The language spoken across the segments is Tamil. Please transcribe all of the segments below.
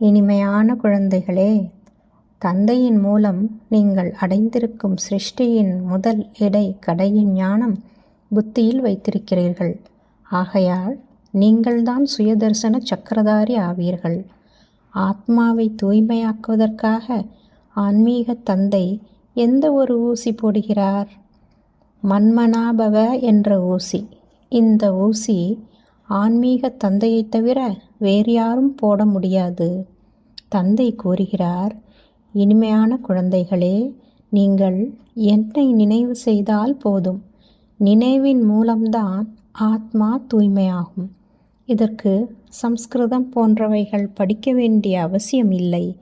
இனிமையான குழந்தைகளே, தந்தையின் மூலம் நீங்கள் அடைந்திருக்கும் சிருஷ்டியின் முதல் இடை கடையின் ஞானம் புத்தியில் வைத்திருக்கிறீர்கள். ஆகையால் நீங்கள்தான் சுயதர்சன சக்கரதாரி ஆவீர்கள். ஆத்மாவை தூய்மையாக்குவதற்காக ஆன்மீக தந்தை எந்த ஒரு ஊசி போடுகிறார்? மன்மனாபவ என்ற ஊசி. இந்த ஊசி ஆன்மீக தந்தையைத் தவிர வேறு யாரும் போட முடியாது. தந்தை கூறுகிறார், இனிமையான குழந்தைகளே, நீங்கள் என்னை நினைவு செய்தால் போதும். நினைவின் மூலம்தான் ஆத்மா தூய்மையாகும். இதற்கு சம்ஸ்கிருதம் போன்றவைகள் படிக்க வேண்டிய அவசியம் இல்லை.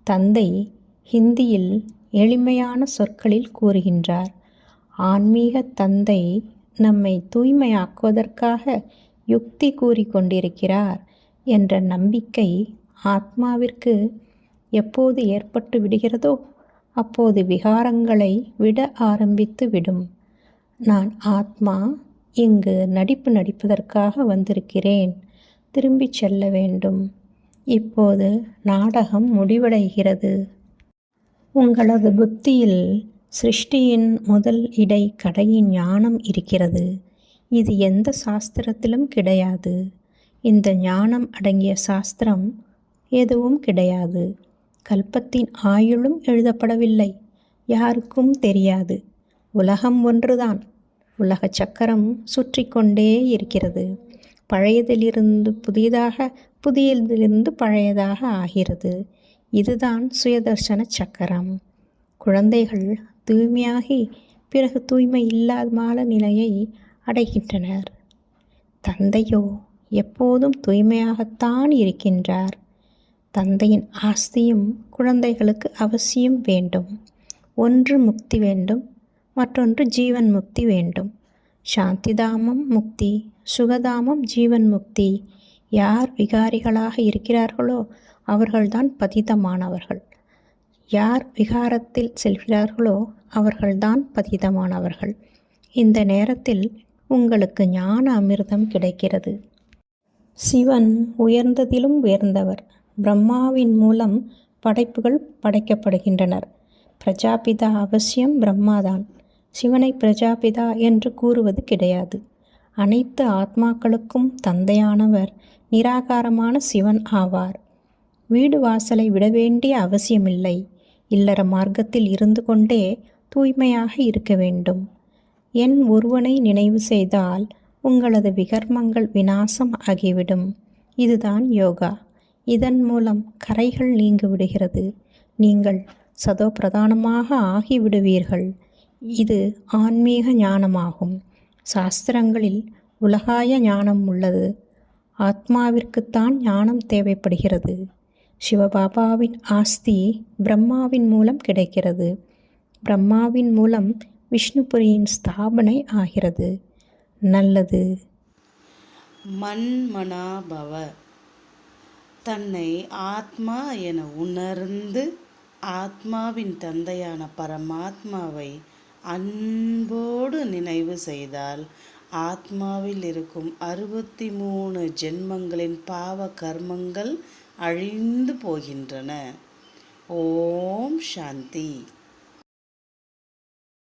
தந்தை ஹிந்தியில் எளிமையான சொற்களில் கூறுகின்றார். ஆன்மீக தந்தை நம்மை தூய்மையாக்குவதற்காக யுக்தி கூறிக்கொண்டிருக்கிறார் என்ற நம்பிக்கை ஆத்மாவிற்கு எப்போது ஏற்பட்டு விடுகிறதோ அப்போது விகாரங்களை விட ஆரம்பித்து விடும். நான் ஆத்மா இங்கு நடிப்பதற்காக வந்திருக்கிறேன், திரும்பிச் செல்ல வேண்டும். இப்போது நாடகம் முடிவடைகிறது. உங்களது புத்தியில் சிருஷ்டியின் முதல் இடை கடையின் ஞானம் இருக்கிறது. இது எந்த சாஸ்திரத்திலும் கிடையாது. இந்த ஞானம் அடங்கிய சாஸ்திரம் எதுவும் கிடையாது. கல்பத்தின் ஆயுளும் எழுதப்படவில்லை. யாருக்கும் தெரியாது. உலகம் ஒன்றுதான். உலக சக்கரம் சுற்றி கொண்டே இருக்கிறது. பழையதிலிருந்து புதியதாக, புதியதிலிருந்து பழையதாக ஆகிறது. இதுதான் சுயதர்சன சக்கரம். குழந்தைகள் தூய்மையாகி பிறகு தூய்மை இல்லாத நிலையை அடைகின்றனர். தந்தையோ எப்போதும் தூய்மையாகத்தான் இருக்கின்றார். தந்தையின் ஆஸ்தியும் குழந்தைகளுக்கு அவசியம் வேண்டும். ஒன்று முக்தி வேண்டும், மற்றொன்று ஜீவன் முக்தி வேண்டும். சாந்திதாமம் முக்தி, சுகதாமம் ஜீவன் முக்தி. யார் விகாரிகளாக இருக்கிறார்களோ அவர்கள்தான் பதிதமானவர்கள். யார் விகாரத்தில் செல்கிறார்களோ அவர்கள்தான் பதிதமானவர்கள். இந்த நேரத்தில் உங்களுக்கு ஞான அமிர்தம் கிடைக்கிறது. சிவன் உயர்ந்ததிலும் உயர்ந்தவர். பிரம்மாவின் மூலம் படைப்புகள் படைக்கப்படுகின்றனர். பிரஜாபிதா அவசியம் பிரம்மாதான். சிவனை பிரஜாபிதா என்று கூறுவது கிடையாது. அனைத்து ஆத்மாக்களுக்கும் தந்தையானவர் நிராகாரமான சிவன் ஆவார். வீடு வாசலை விட வேண்டிய அவசியமில்லை. இல்லற மார்க்கத்தில் இருந்து கொண்டே தூய்மையாக இருக்க வேண்டும். என் ஒருவனை நினைவு செய்தால் உங்களது விகர்மங்கள் விநாசம் ஆகிவிடும். இதுதான் யோகா. இதன் மூலம் கரைகள் நீங்கி விடுகிறது. நீங்கள் சதோ பிரதானமாக ஆகிவிடுவீர்கள். இது ஆன்மீக ஞானமாகும். சாஸ்திரங்களில் உலகாய ஞானம் உள்ளது. ஆத்மாவிற்குத்தான் ஞானம் தேவைப்படுகிறது. சிவபாபாவின் ஆஸ்தி பிரம்மாவின் மூலம் கிடைக்கிறது. பிரம்மாவின் மூலம் விஷ்ணுபுரியின் ஸ்தாபனை ஆகிறது. நல்லது. மன்மனாபவ. தன்னை ஆத்மா என உணர்ந்து ஆத்மாவின் தந்தையான பரமாத்மாவை அன்போடு நினைவு செய்தால் ஆத்மாவில் இருக்கும் 63 ஜென்மங்களின் பாவ கர்மங்கள் அழிந்து போகின்றன. ஓம் சாந்தி.